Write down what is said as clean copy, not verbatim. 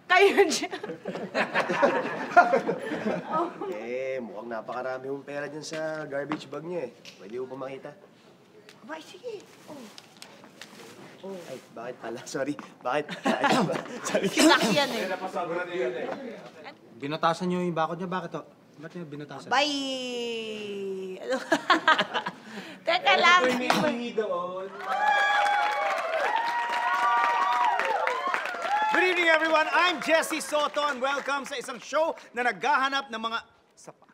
Kayo dyan. Mukhang napakarami mong pera dyan sa garbage bag niya eh. Pwede mo pa makita? Abay, sige. Ay, bakit pala? Sorry. Bakit? Sabi ko. Kinak yan eh. Binutasan niyo yung bakod niya. Bakit to? Ba't niya binutasan? Bye! Ano? Teka lang. Good evening, everyone. I'm Jesse Soto and welcome sa isang show na naghahanap ng mga sapa.